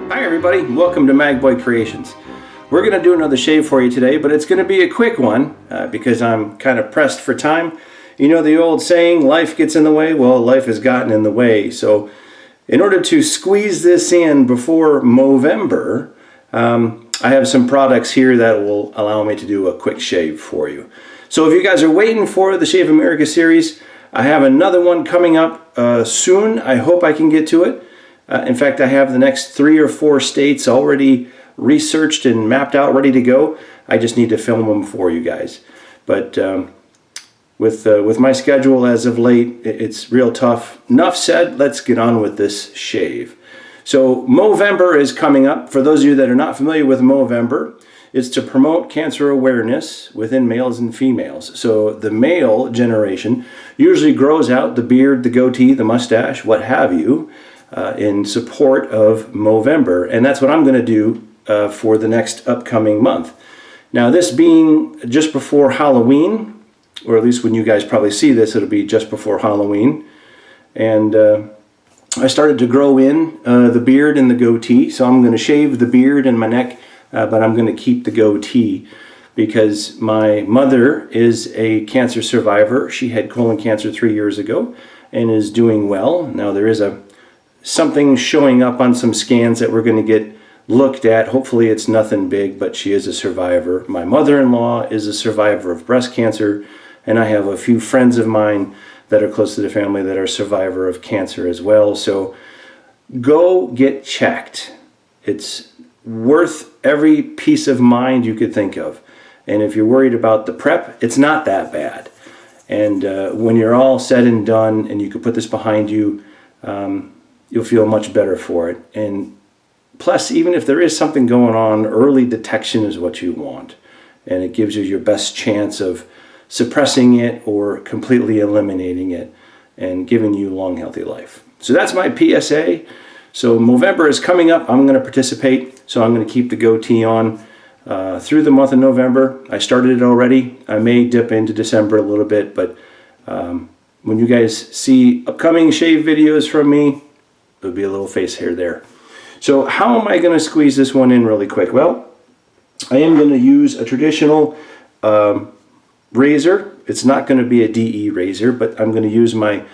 Hi everybody, welcome to Magboy Creations. We're going to do another shave for you today, but it's going to be a quick one because I'm kind of pressed for time. You know the old saying, life gets in the way? Well, life has gotten in the way. So in order to squeeze this in before Movember, I have some products here that will allow me to do a quick shave for you. So if you guys are waiting for the Shave America series, I have another one coming up soon. I hope I can get to it. In fact, I have the next 3 or 4 states already researched and mapped out, ready to go. I just need to film them for you guys. But with my schedule as of late, it's real tough. Enough said, let's get on with this shave. So Movember is coming up. For those of you that are not familiar with Movember, it's to promote cancer awareness within males and females. So the male generation usually grows out the beard, the goatee, the mustache, what have you, in support of Movember, and that's what I'm going to do for the next upcoming month. Now, this being just before Halloween, or at least when you guys probably see this, it'll be just before Halloween, and I started to grow in the beard and the goatee, so I'm going to shave the beard and my neck, but I'm going to keep the goatee because my mother is a cancer survivor. She had colon cancer 3 years ago and is doing well. Now, there is something showing up on some scans that we're going to get looked at. Hopefully it's nothing big, but she is a survivor. My mother-in-law is a survivor of breast cancer, and I have a few friends of mine that are close to the family that are a survivor of cancer as well. So go get checked. It's worth every piece of mind you could think of. And if you're worried about the prep, it's not that bad. And when you're all said and done and you can put this behind you, you'll feel much better for it. And plus, even if there is something going on, early detection is what you want. And it gives you your best chance of suppressing it or completely eliminating it and giving you long, healthy life. So that's my PSA. So Movember is coming up. I'm going to participate. So I'm going to keep the goatee on through the month of November. I started it already. I may dip into December a little bit, but when you guys see upcoming shave videos from me, there'll be a little face hair there. So how am I going to squeeze this one in really quick? Well, I am going to use a traditional razor. It's not going to be a DE razor, but I'm going to use my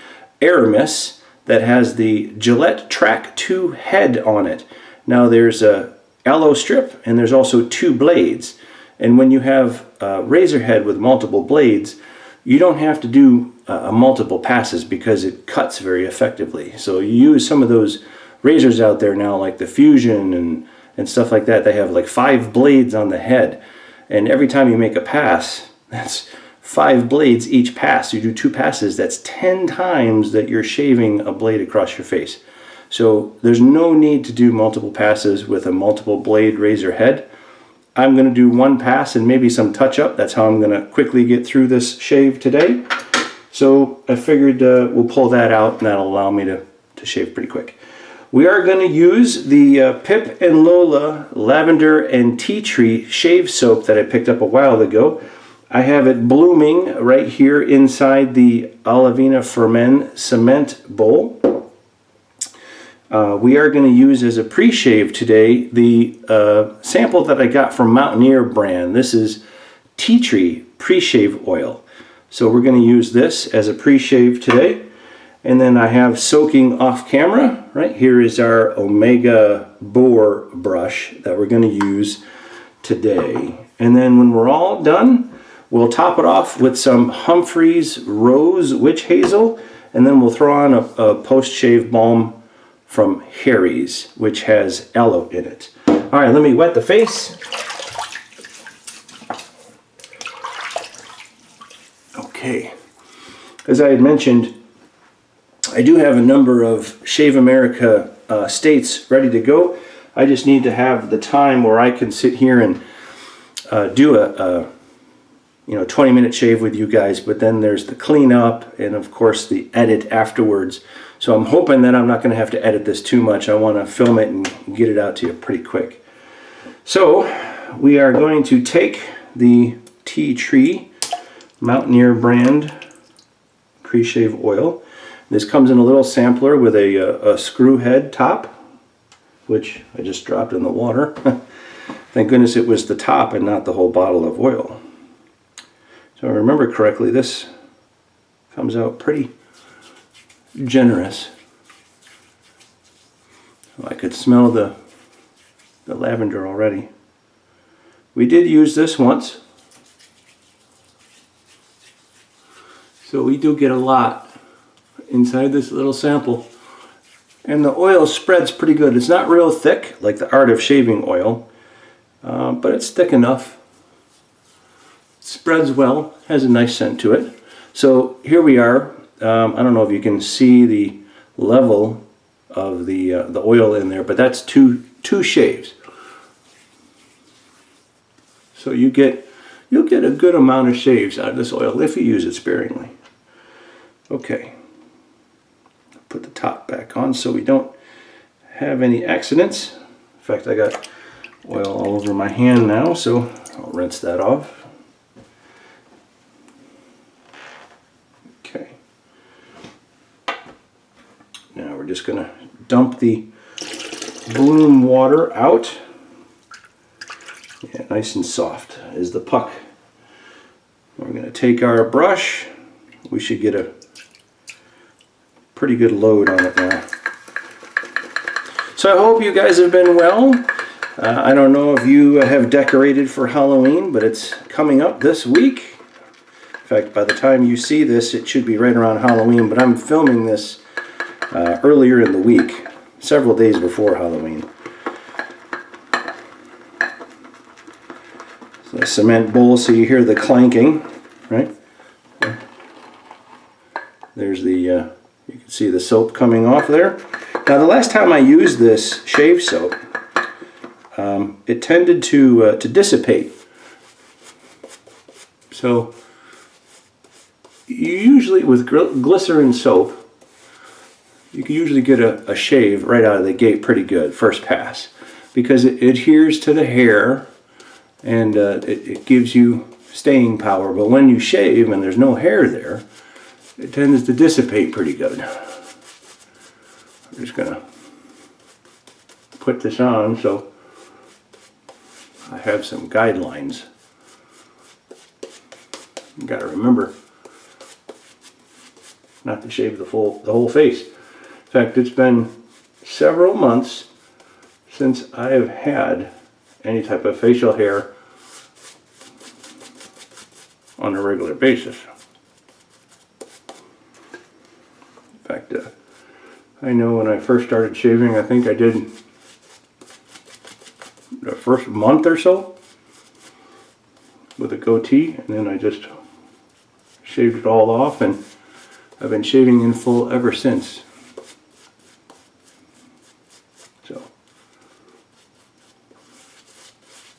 Aramis that has the Gillette Track 2 head on it. Now there's a aloe strip and there's also 2 blades. And when you have a razor head with multiple blades, you don't have to do multiple passes because it cuts very effectively. So you use some of those razors out there now, like the Fusion and stuff like that. They have like 5 blades on the head, and every time you make a pass, that's 5 blades each pass. You do 2 passes, that's 10 times that you're shaving a blade across your face. So there's no need to do multiple passes with a multiple blade razor head. I'm going to do 1 pass and maybe some touch-up. That's how I'm going to quickly get through this shave today. So I figured we'll pull that out, and that'll allow me to shave pretty quick. We are going to use the Pip and Lola Lavender and Tea Tree shave soap that I picked up a while ago. I have it blooming right here inside the Olivina for Men cement bowl. We are going to use as a pre-shave today the sample that I got from Mountaineer brand. This is Tea Tree pre-shave oil. So we're going to use this as a pre-shave today. And then I have soaking off camera. Right here is our Omega Boar brush that we're going to use today. And then when we're all done, we'll top it off with some Humphrey's Rose Witch Hazel. And then we'll throw on a post-shave balm from Harry's, which has aloe in it. All right, let me wet the face. Okay, as I had mentioned, I do have a number of Shave America states ready to go. I just need to have the time where I can sit here and do a 20-minute shave with you guys, but then there's the cleanup and of course the edit afterwards. So I'm hoping that I'm not going to have to edit this too much. I want to film it and get it out to you pretty quick. So we are going to take the Tea Tree Mountaineer brand pre-shave oil. This comes in a little sampler with a screw head top, which I just dropped in the water. Thank goodness it was the top and not the whole bottle of oil. So I remember correctly, this comes out pretty generous. I could smell the lavender already. We did use this once, so we do get a lot inside this little sample. And the oil spreads pretty good. It's not real thick like the Art of Shaving oil, but it's thick enough. It spreads well, has a nice scent to it. So here we are. I don't know if you can see the level of the oil in there, but that's two shaves. So you'll get a good amount of shaves out of this oil if you use it sparingly. Okay. Put the top back on so we don't have any accidents. In fact, I got oil all over my hand now, so I'll rinse that off. Okay. Now we're just going to dump the bloom water out. Yeah, nice and soft is the puck. We're going to take our brush. We should get a pretty good load on it now. So I hope you guys have been well. I don't know if you have decorated for Halloween, but it's coming up this week. In fact, by the time you see this, it should be right around Halloween, but I'm filming this earlier in the week, several days before Halloween. So a cement bowl, so you hear the clanking, right? There's the, you can see the soap coming off there. Now the last time I used this shave soap, it tended to dissipate. So you usually, with glycerin soap, you can usually get a shave right out of the gate pretty good, first pass, because it adheres to the hair and it gives you staying power. But when you shave and there's no hair there, it tends to dissipate pretty good. I'm just going to put this on so I have some guidelines. You got to remember not to shave the whole face. In fact, it's been several months since I have had any type of facial hair on a regular basis. In fact, I know when I first started shaving, I think I did the first month or so with a goatee, and then I just shaved it all off, and I've been shaving in full ever since. So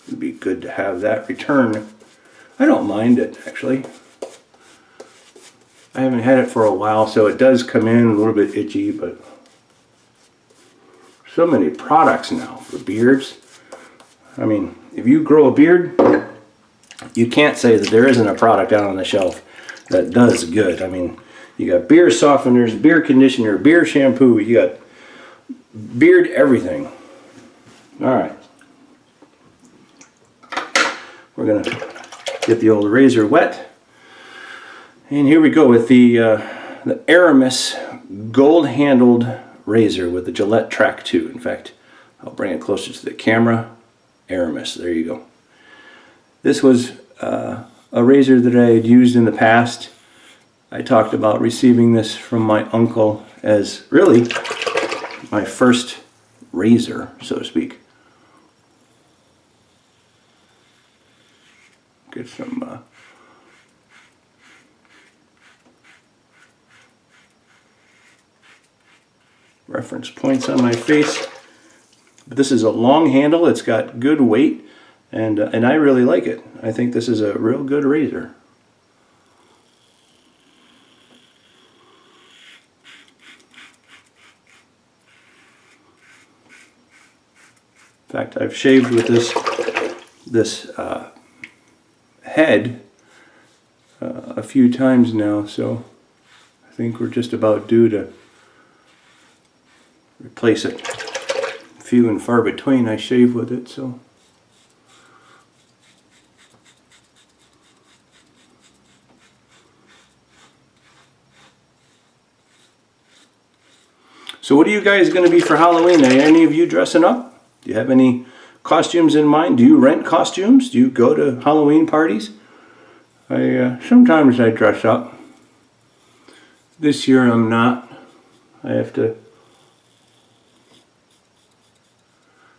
it'd be good to have that return. I don't mind it, actually. I haven't had it for a while, so it does come in a little bit itchy, but so many products now for beards. I mean, if you grow a beard, you can't say that there isn't a product out on the shelf that does good. I mean, you got beard softeners, beard conditioner, beard shampoo, you got beard everything. All right. We're going to get the old razor wet. And here we go with the Aramis gold-handled razor with the Gillette Track 2. In fact, I'll bring it closer to the camera. Aramis, there you go. This was a razor that I had used in the past. I talked about receiving this from my uncle as really my first razor, so to speak. Get some reference points on my face. But this is a long handle. It's got good weight, and I really like it. I think this is a real good razor. In fact, I've shaved with this head a few times now, so I think we're just about due to replace it. Few and far between I shave with it, so. So what are you guys going to be for Halloween? Are any of you dressing up? Do you have any costumes in mind? Do you rent costumes? Do you go to Halloween parties? Sometimes I dress up. This year I'm not. I have to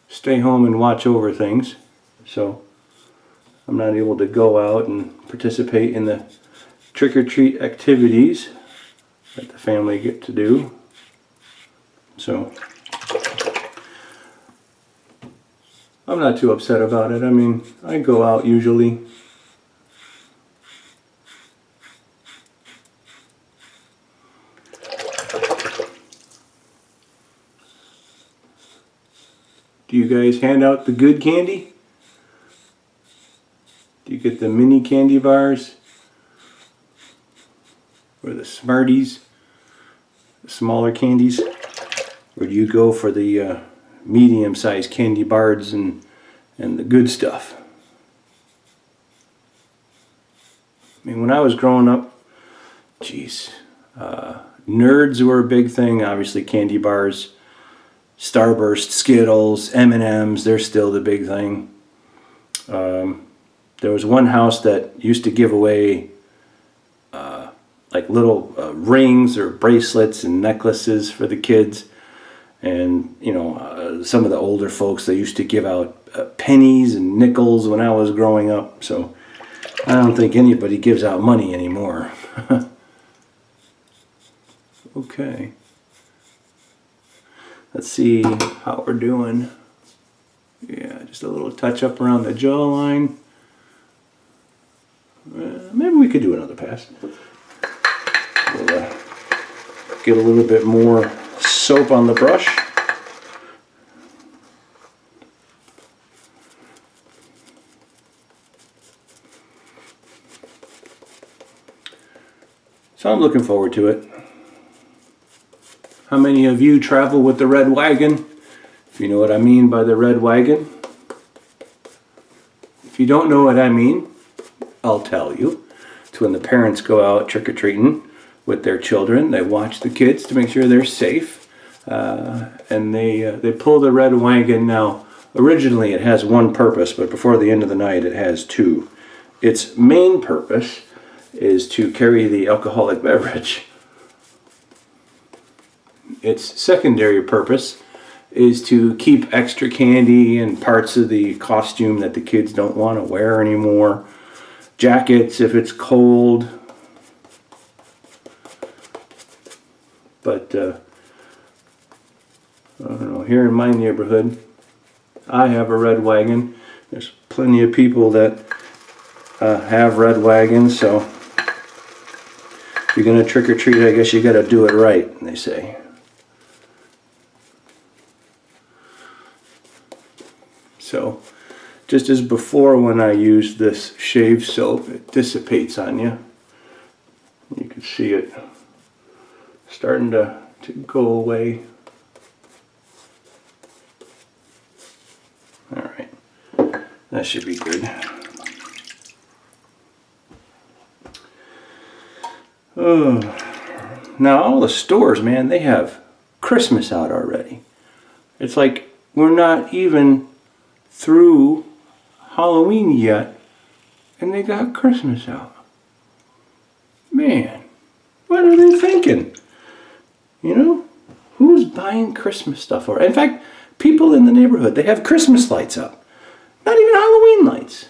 stay home and watch over things, so I'm not able to go out and participate in the trick-or-treat activities that the family get to do. So I'm not too upset about it. I mean, I go out usually. Do you guys hand out the good candy? Do you get the mini candy bars? Or the Smarties? The smaller candies? Or do you go for the medium-sized candy bars and the good stuff? I mean, when I was growing up, geez, nerds were a big thing. Obviously, candy bars, Starburst, Skittles, M&Ms, they're still the big thing. There was one house that used to give away like little rings or bracelets and necklaces for the kids. And, you know, some of the older folks, they used to give out pennies and nickels when I was growing up. So I don't think anybody gives out money anymore. Okay. Let's see how we're doing. Yeah, just a little touch up around the jawline. Maybe we could do another pass. We'll get a little bit more soap on the brush. So I'm looking forward to it. How many of you travel with the red wagon? If you know what I mean by the red wagon. If you don't know what I mean, I'll tell you. It's when the parents go out trick-or-treating with their children. They watch the kids to make sure they're safe. And they pull the red wagon. Now, originally it has one purpose, but before the end of the night it has two. Its main purpose is to carry the alcoholic beverage. Its secondary purpose is to keep extra candy and parts of the costume that the kids don't want to wear anymore. Jackets if it's cold. But, I don't know, here in my neighborhood, I have a red wagon. There's plenty of people that have red wagons, so if you're going to trick-or-treat, I guess you got to do it right, they say. So, just as before when I use this shave soap, it dissipates on you. You can see it starting to go away. Alright, that should be good. Oh, now all the stores, man, they have Christmas out already. It's like we're not even through Halloween yet, and they got Christmas out. Man, what are they thinking? You know, who's buying Christmas stuff? Or in fact, people in the neighborhood, they have Christmas lights up. Not even Halloween lights.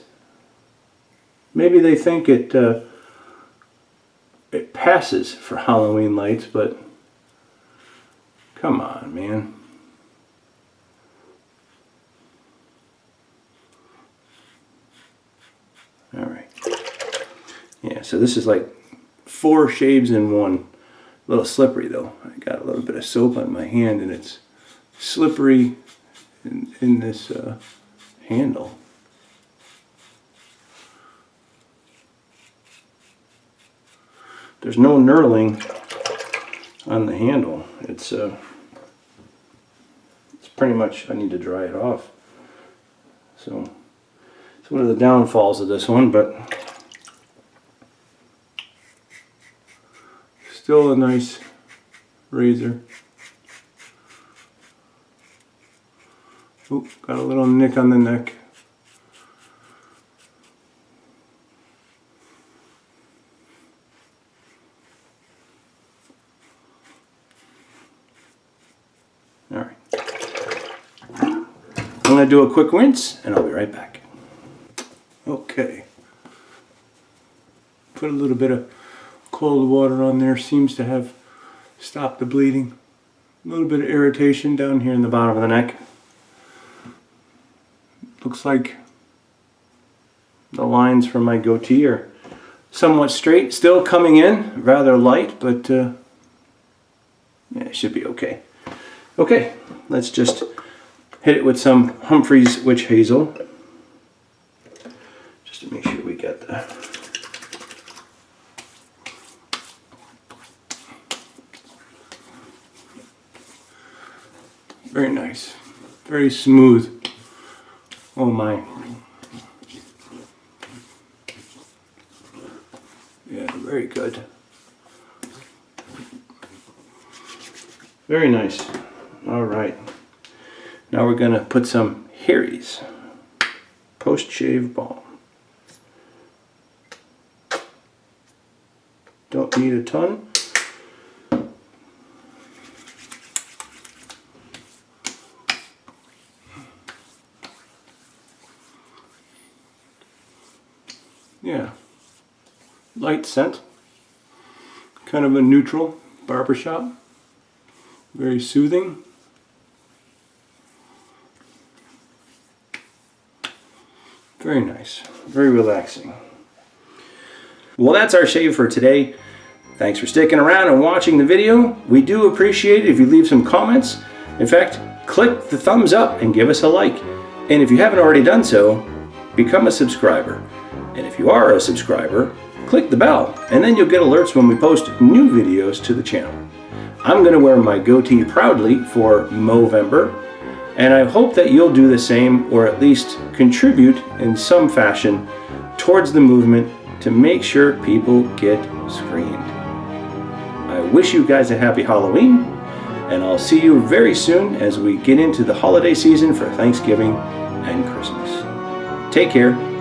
Maybe they think it passes for Halloween lights, but come on, man. Alright. Yeah, so this is like 4 shaves in one. A little slippery though. I got a little bit of soap on my hand and it's slippery in this handle. there's no knurling on the handle. It's pretty much, I need to dry it off. So it's one of the downfalls of this one, but still a nice razor. Oh, got a little nick on the neck. All right. I'm going to do a quick rinse and I'll be right back. Okay. Put a little bit of cold water on there. Seems to have stopped the bleeding. A little bit of irritation down here in the bottom of the neck. Looks like the lines from my goatee are somewhat straight. Still coming in rather light, but yeah, it should be okay. Okay, let's just hit it with some Humphrey's Witch Hazel. Just to make sure we get that. Very nice. Very smooth. Oh my. Yeah, very good. Very nice. All right. Now we're going to put some Harry's post-shave balm. Don't need a ton. Yeah, light scent, kind of a neutral barbershop, very soothing. Very nice, very relaxing. Well, that's our shave for today. Thanks for sticking around and watching the video. We do appreciate it if you leave some comments. In fact, click the thumbs up and give us a like. And if you haven't already done so, become a subscriber. And if you are a subscriber, click the bell, and then you'll get alerts when we post new videos to the channel. I'm going to wear my goatee proudly for Movember, and I hope that you'll do the same, or at least contribute in some fashion towards the movement to make sure people get screened. I wish you guys a happy Halloween, and I'll see you very soon as we get into the holiday season for Thanksgiving and Christmas. Take care.